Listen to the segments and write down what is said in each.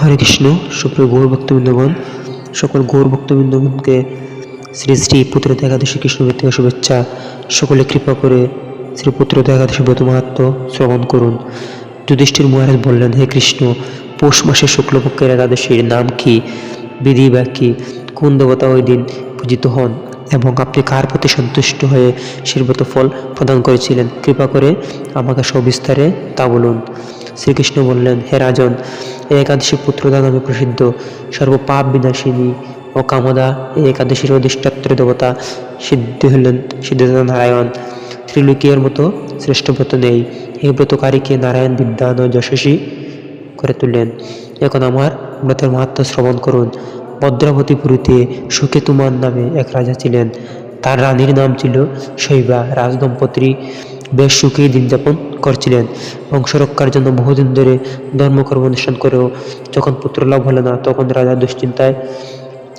হরে কৃষ্ণ। সুপ্রিয় গৌর ভক্তবৃন্দগণ, সকল গৌর ভক্তবৃন্দগণকে শ্রী শ্রী পুত্রদা একাদশী কৃষ্ণবৃত্তির শুভেচ্ছা। সকলে কৃপা করে শ্রী পুত্রদা একাদশী ব্রত মাহাত্ম্য শ্রবণ করুন। যুধিষ্ঠির মহারাজ বললেন, হে কৃষ্ণ, পৌষ মাসের শুক্লপক্ষের একাদশীর নাম কি, বিধি বা কি, কোন দেবতা ওই দিন পূজিত হন এবং আপনি কার প্রতি সন্তুষ্ট হয়ে সেই ব্রত ফল প্রদান করেছিলেন, কৃপা করে আমাকে সবিস্তারে তা বলুন। শ্রীকৃষ্ণ বললেন, হে রাজন, এই একাদশী পুত্রদা নামে প্রসিদ্ধ, সর্বপাপ বিনাশিনী ও কামদা। এই একাদশীর অধিষ্ঠাত্র দেবতা সিদ্ধিদাতা নারায়ণ। ত্রিলোকীর মতো শ্রেষ্ঠ ব্রত নেই। এই ব্রতকারীকে নারায়ণ বিদ্যান ও যশস্বী করে তুললেন। এখন আমার ব্রতের মাহাত্ম্য শ্রবণ করুন। ভদ্রাবতীপুরীতে সুকেতুমান নামে এক রাজা ছিলেন। তার রানীর নাম ছিল শৈবা। রাজদম্পতি বেশ সুখেই দিন যাপন করছিলেন। বংশরক্ষার জন্য বহুদিন ধরে ধর্মকর্ম অনুষ্ঠান করেও যখন পুত্রলাভ হলো না, তখন রাজা দুশ্চিন্তায়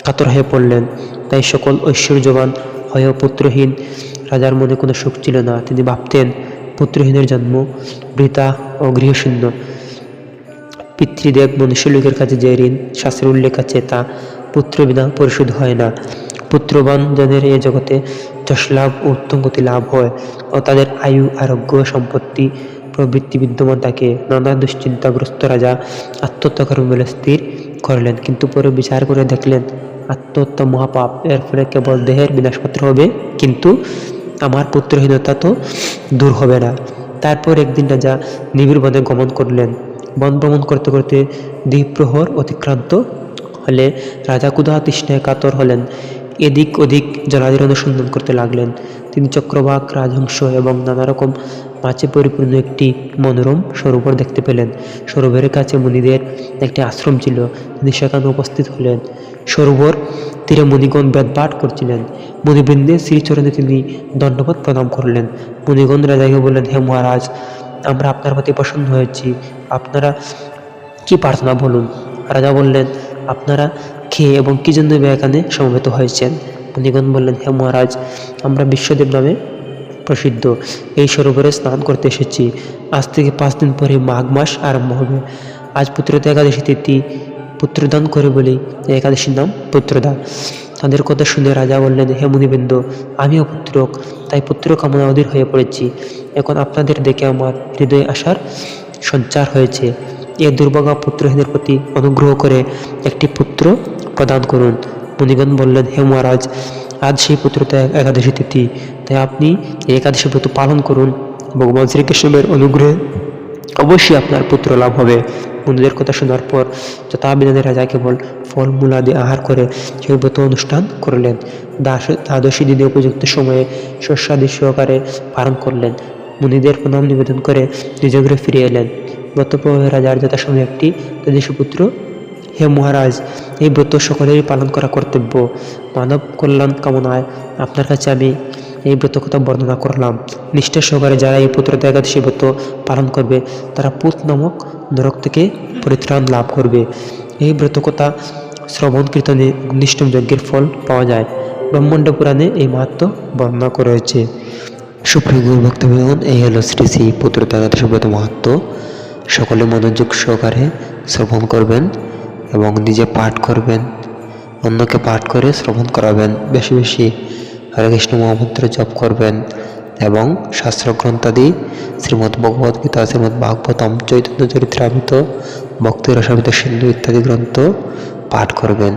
কাতর হয়ে পড়লেন। তাই সকল ঐশ্বর্যবান হয়েও পুত্রহীন রাজার মনে কোনো সুখ ছিল না। তিনি ভাবতেন, পুত্রহীনের জন্ম বৃথা ও গৃহশূন্য। পিতৃদেব মনুষ্যলোকের কাছে যে ঋণ শাস্ত্রের উল্লেখ আছে, তা পুত্র বিনা পরিশোধ হয় না। পুত্রবান জনের এ জগতে যশ লাভ ও উত্তম গতি লাভ হয় ও তাদের আয়ু, আরোগ্য, সম্পত্তি প্রবৃত্তি বিদ্যমান থাকে। নানা দুশ্চিন্তাগ্রস্ত রাজা আত্মহত্যা করবেন বলে স্থির করলেন, কিন্তু পরে বিচার করে দেখলেন আত্মহত্যা মহাপাপ। এর ফলে কেবল দেহের বিনাশমাত্র হবে, কিন্তু আমার পুত্রহীনতা তো দূর হবে না। তারপর একদিন রাজা নিবিড় বনে গমন করলেন। বন ভ্রমণ করতে করতে দ্বিপ্রহর অতিক্রান্ত হলে রাজা ক্ষুধা তৃষ্ণায় কাতর হলেন। এদিক ওদিক জলাধার অনুসন্ধান করতে লাগলেন। তিনি চক্রবাক, রাজহংস এবং নানা রকম মাছে পরিপূর্ণ একটি মনোরম সরোবর দেখতে পেলেন। সরোবরের কাছে মুনিদের একটি আশ্রম ছিল। তিনি সেখানে উপস্থিত হলেন। সরোবর তীরে মুনিগণ বেদ পাঠ করছিলেন। মুনিবৃন্দের শ্রীচরণে তিনি দণ্ডবোধ প্রণাম করলেন। মুনিগণ রাজাকে বললেন, হে মহারাজ, আমরা আপনার প্রতি প্রসন্ন হয়েছি। আপনারা কি প্রার্থনা বলুন। রাজা বললেন, আপনারা খেয়ে এবং কি জন্য এখানে সমবেত হয়েছেন। মুনিগণ বললেন, হে মহারাজ, আমরা বিশ্বদেব নামে প্রসিদ্ধ এই সরোবরে স্নান করতে এসেছি। আজ থেকে 5 দিন পরে মাঘ মাস আরম্ভ হবে। আজ পুত্রদা একাদশী তিথি। পুত্রদান করে বলেই এই একাদশীর নাম পুত্রদা। তাদের কথা শুনে রাজা বললেন, হে মুনিবৃন্দ, আমিও পুত্রক, তাই পুত্র কামনা অধীর হয়ে পড়েছি। এখন আপনাদের দেখে আমার হৃদয়ে আশার সঞ্চার হয়েছে। এ দুর্ভাগা পুত্রহীনের প্রতি অনুগ্রহ করে একটি পুত্র প্রদান করুন। মুনিগণ বললেন, হে মহারাজ, আজ সেই পুত্রদা একাদশী তিথি, তাই আপনি এই একাদশী ব্রত পালন করুন। ভগবান শ্রীকৃষ্ণের অনুগ্রহে অবশ্যই আপনার পুত্র লাভ হবে। মুনিদের কথা শোনার পর যথাবিধানে রাজা কেবল ফলমূলাদি আহার করে সেই ব্রত অনুষ্ঠান করলেন। দ্বাদশী দিনে উপযুক্ত সময়ে শস্যাদি সহকারে পালন করলেন। মুনিদের প্রণাম নিবেদন করে নিজ গৃহে ফিরে এলেন। ব্রতপ্রবাহে রাজার যথাসময়ে একটি তেজস্বী পুত্র, হে মহারাজ, এই ব্রত সকলেরই পালন করা কর্তব্য। মানব কল্যাণ কামনায় আপনার কাছে আমি এই ব্রত কথা বর্ণনা করলাম। নিষ্ঠা সহকারে যারা এই পুত্রদা একাদশী ব্রত পালন করবে, তারা পুত নামক নরক থেকে পরিত্রাণ লাভ করবে। এই ব্রত কথা শ্রবণ কীর্তনে অগ্নিষ্ঠম যজ্ঞের ফল পাওয়া যায়। ব্রহ্মাণ্ড পুরাণে এই মাহাত্ম্য বর্ণনা করা হয়েছে। সুপ্রিয় গুরু ভক্তগণ, এই হলো শ্রী শ্রী পুত্রদা একাদশী ব্রত মাহাত্ম্য। সকলে মনোযোগ সহকারে শ্রবণ করবেন এবং নিজে পাঠ করবেন, অন্যকে পাঠ করে শ্রবণ করাবেন। বেশি বেশি হরে কৃষ্ণ মহামন্ত্র জপ করবেন এবং শাস্ত্রগ্রন্থাদি শ্রীমদ্ ভগবদ গীতা, শ্রীমদ্ ভাগবতম, চৈতন্য চরিত্রামৃত, ভক্তি রসামৃত সিন্ধু ইত্যাদি গ্রন্থ পাঠ করবেন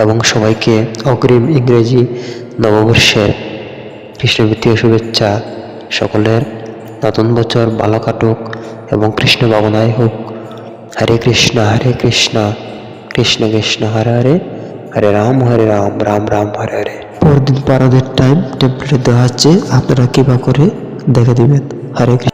এবং সবাইকে অগ্রিম ইংরেজি নববর্ষের কৃষ্ণবৃত্তীয় শুভেচ্ছা। সকলের নতুন বছর ভালো কাটুক এবং কৃষ্ণ ভাবনায় হোক। হরে কৃষ্ণ কৃষ্ণ কৃষ্ণ হরে হরে, হরে রাম রাম রাম হরে হরে। পরদিন পারাদের টাইম টেম্পলেটে দেওয়া আছে, আপনারা কৃপা করে দেখে দিবেন। হরে কৃষ্ণ।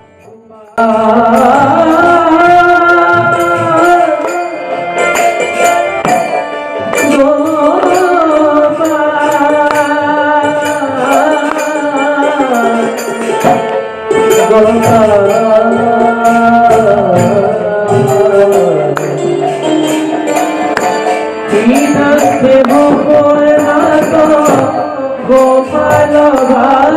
গোপাল